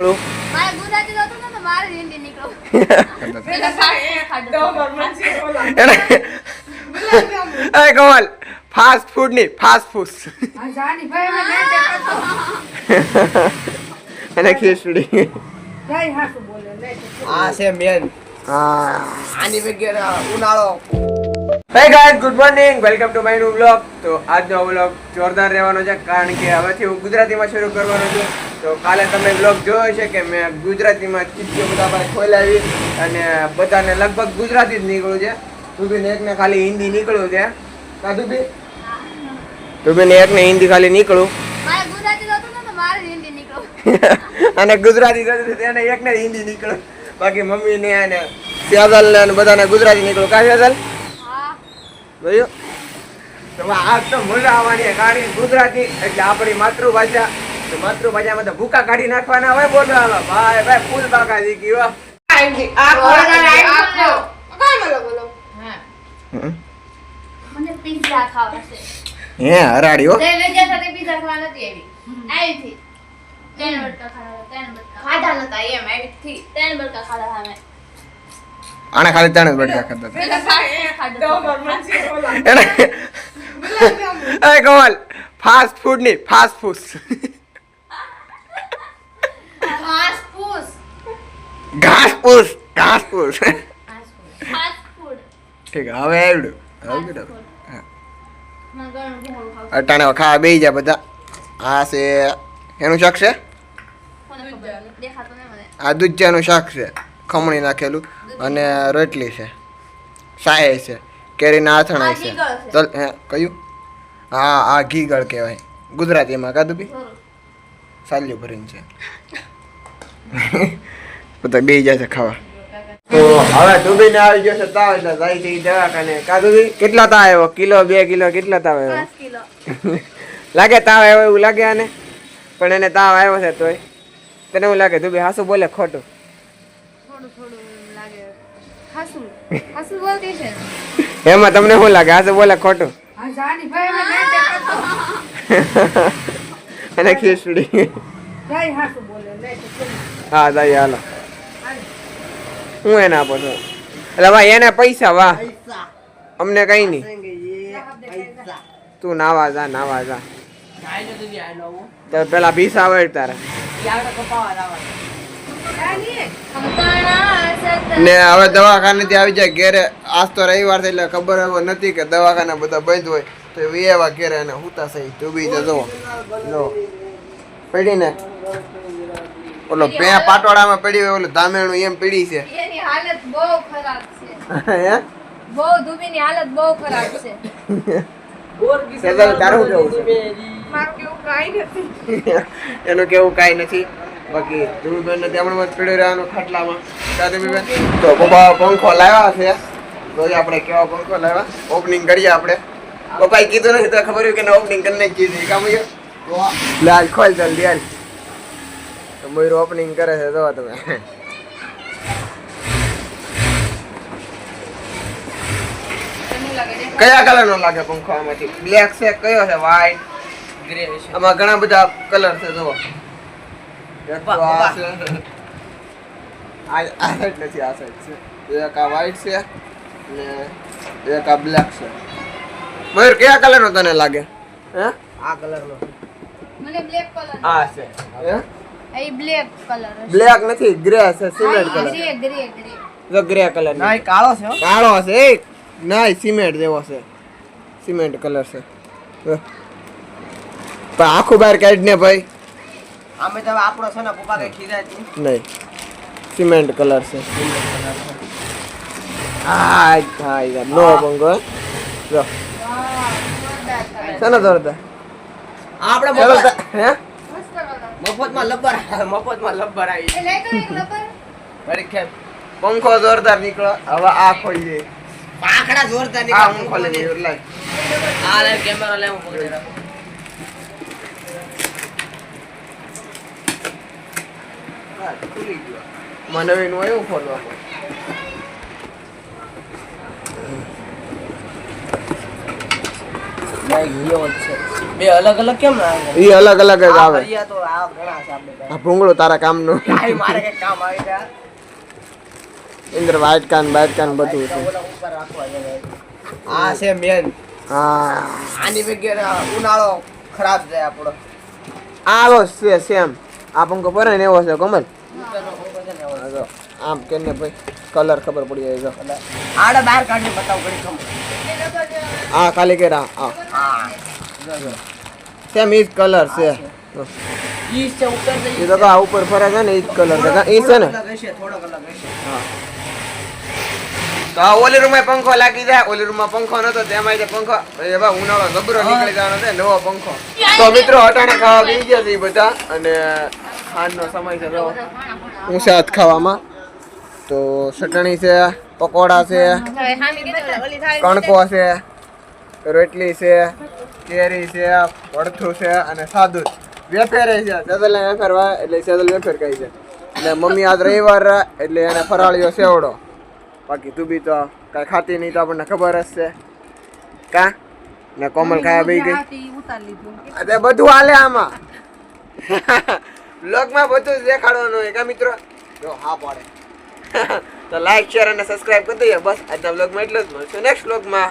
મારે ગુજરાતી નહોતું ને તો મારે હિન્દી નીકળો. એ કમલ ફાસ્ટ ફૂડ ની ફાસ્ટ ફૂડ અને ખીચડી આ છે મેન હા આની વગેરે ઉનાળો. Hey guys, good morning. Welcome to my new vlog. તો આજનો vlog જોરદાર રહેવાનો છે કારણ કે હવેથી હું ગુજરાતીમાં શરૂ કરવાનો છું. તો કાલે તમે vlog જોયો છે કે મેં ગુજરાતીમાં ચીટીઓ બધા પાસે ખોલાવી અને બધાને લગભગ ગુજરાતી જ નીકળ્યું છે. તુબીને એકને ખાલી હિન્દી નીકળ્યું છે. કા તુબી? તુબીને એકને હિન્દી ખાલી નીકળ્યું. મારે ગુજરાતી નહોતું ને તો મારે હિન્દી નીકળો. અને ગુજરાતી હતું તેને એકને હિન્દી નીકળ્યું. બાકી મમ્મીને અને સેજલ ને બધાને ગુજરાતી નીકળ્યું. કા સેજલ? જોયું તો આજ તો મજા આવવાની છે કારણ કે ગુજરાતી એટલે આપણી માતૃભાષા. તો માતૃભાષામાં તો ભૂકા કાઢી નાખવાના હોય બોલવા ભાઈ ભાઈ ફૂલ બાકા શીખી હો. મને પિઝા ખાવા છે. હે હરાડી હો. વેજા સાથે પિઝા ખાવા નથી આવી થી 3 બટકા ખાધા નતા એમ આવી થી 3 બટકા ખાધા અમે. આને ખાલી 3 જ બટકા ખાધા હતા. એ કમલ ફાસ્ટ ફૂડ ની ફાસ્ટ ફૂડ ઘાસ ફૂસ ઠીક હવે આવડ્યું અટાણે ખાવા બેસી જાય બધા. આ છે એનું શાક છે, આ દૂધિયાનું શાક છે ખમણી નાખેલું અને રોટલી છે, સાય છે, કેરીના આથણા છે. ચલ હે કયું? હા આ ઘીગળ કહેવાય ગુજરાતીમાં. કાધું બી સાલ્યું ભરીને છે. બધા બે જાય છે ખાવા. તો હવે ડૂબીને આવી ગયો છે તાવ એટલે જાય છે દવાખાને. કાધું બી કેટલા તાવ આવ્યો? કિલો 2 કિલો કેટલા તાવ આવ્યો? 5 કિલો લાગે તાવ આવ્યો એવું લાગે આને, પણ એને તાવ આવ્યો છે તોય તને એવું લાગે ડૂબી હાસું બોલે ખોટું? થોડું લાગે. હાસુ બોલતી છે. એમાં તમને શું લાગે હાસું બોલે ખોટું? અને ખીચડી હા દાઈ હાલો હું એને આપો છો એટલે ભાઈ એને પૈસા વાહ અમને કઈ નહીં. તું નાવા જા તો પેલા ભીસા વળ તારે ને હવે દવાખાનેથી આવી જાય ઘેરે. આજ તો રવિવાર છે એટલે ખબર હવે નથી કે દવાખાના બધા બંધ હોય તો એવા ઘેરે અને હુતા સહી ડૂબી તો જુઓ જો પડી ને ઓલો પે પાટોડામાં પડી હોય ઓલું ધામેણું એમ પડી છે. એની હાલત બહુ ખરાબ છે. હે બહુ ધુબીની હાલત બહુ ખરાબ છે. સેજલ તારું કેવું છે? મારું કેવું કાઈ નથી. એનું કેવું કાંઈ નથી. બાકી ધ્રુવબેનને તેમણે પીડી રહેવાનું ખાટલામાં. ધ્રુવબેન તો પપ્પા પંખો લાવ્યા છે. રોજ આપણે કેવા પંખો લાવ્યા ઓપનિંગ કરીએ આપણે. પપ્પાએ કીધું નથી તો ખબર હોય કે ઓપનિંગ કરી નાખી છે કામ લે આજ ખોલ જલ્દી હાલ. તો મયુર ઓપનિંગ કરે છે જો તમે. કયા કલર નો લાગે પંખો આમાંથી? બ્લેક છે, કયો છે? વ્હાઈટ, ગ્રે છે. આમાં ઘણા બધા કલર છે જુઓ. આ સાઈડ નથી, આ સાઈડ છે. એક આ વ્હાઈટ છે ને એક આ બ્લેક છે. મયુર કયા કલર નો તને લાગે? હે આ કલર નો મને બ્લેક કલર. આ છે. હે એ બ્લેક કલર છે. બ્લેક નથી, ગ્રે છે, સિમેન્ટ કલર. ગ્રે જો ગ્રે કલર ના કાળો છે હો. કાળો છે ના સિમેન્ટ જેવો છે, સિમેન્ટ કલર છે. પણ આખું બહાર કાઢ ને ભાઈ. આમે તો આપણો છે ને પપ્પા કઈ ખીજાય નહીં સિમેન્ટ કલર છે. હા હા યાર નો પંખો જો ચાલો જોરદાર. આપણે ચાલો મફત હે મફતમાં લબ્બર આવી. એ લઈ તો એક લબર. વળી ખેપ પંખો જોરદાર નીકળો. હવે આ ખોલીએ. આખડા જોરદાર આ હું ખોલી દઉં લાઈ. આ લે કેમેરા લે હું પકડી રાખું. ખુલી ગયો. મને નવીન હોય એવું ખોલવા ભાઈ ગયો છે. બે અલગ અલગ કેમ આવે ઈ અલગ અલગ જ આવે ભરિયા તો આ ઘણા છે આપણે પાસે. આ ભૂંગળું તારા કામનું કાંઈ મારે કઈ કામ આવી ગયા ઇન્દ્ર વાઇટ કાન બધું છે ઓલા ઉપર રાખવા જોઈએ. આ છે મેન હા આની વગેરે ઉનાળો ખરાબ જાય આપણો આવો છે સેમ આ પંખો પર ને એવો છે કમલ ઉપરનો પંખો છે ને એવો. આ જો, આમ કેને ભાઈ કલર ખબર પડી જાય જો આડે બહાર કાઢીને બતાવ ઘડી ખમ આ ખાલી કે આ હા સેમ ઈ જ કલર છે ઈ છે ઉપર એ જઈ તો કા ઉપર ફરે છે ને ઈ જ કલર છે ઈ છે ને થોડો કલાક હશે હા તો આ ઓલી રૂમમાં પંખો લાગી જાય ઓલી રૂમમાં પંખો નતો તેમાં જે પંખો એ બા ઉનાળો જબરો નીકળી જવાનો છે નવો પંખો તો મિત્રો અટાણે ખાવા બેસી ગયા છે ઈ બધા અને સાંજનો સમય છે જો ઊંચાત ખાવામાં તો ચટણી છે પકોડા છે કણકો છે રોટલી છે કેરી છે ભડથું છે અને સાદું વેફેર છે સેદલ વેફેર હોય એટલે સેદલ વેફેર કહી છે અને મમ્મી આજ રવિવાર રહે એટલે એને ફરાળીઓ સેવડો બાકી તું બી તો કાંઈ ખાતી નહીં તો આપણને ખબર જ છે કા ને કોમલ ખાવા બેસી ગઈ અરે બધું હાલે આમાં બ્લોગમાં બધું જ દેખાડવાનું હોય કા મિત્રો જો હા પાડે તો લાઈક શેર અને સબસ્ક્રાઇબ કરી દઈએ બસ આજના બ્લોગમાં એટલું જ મળશું નેક્સ્ટ બ્લોગમાં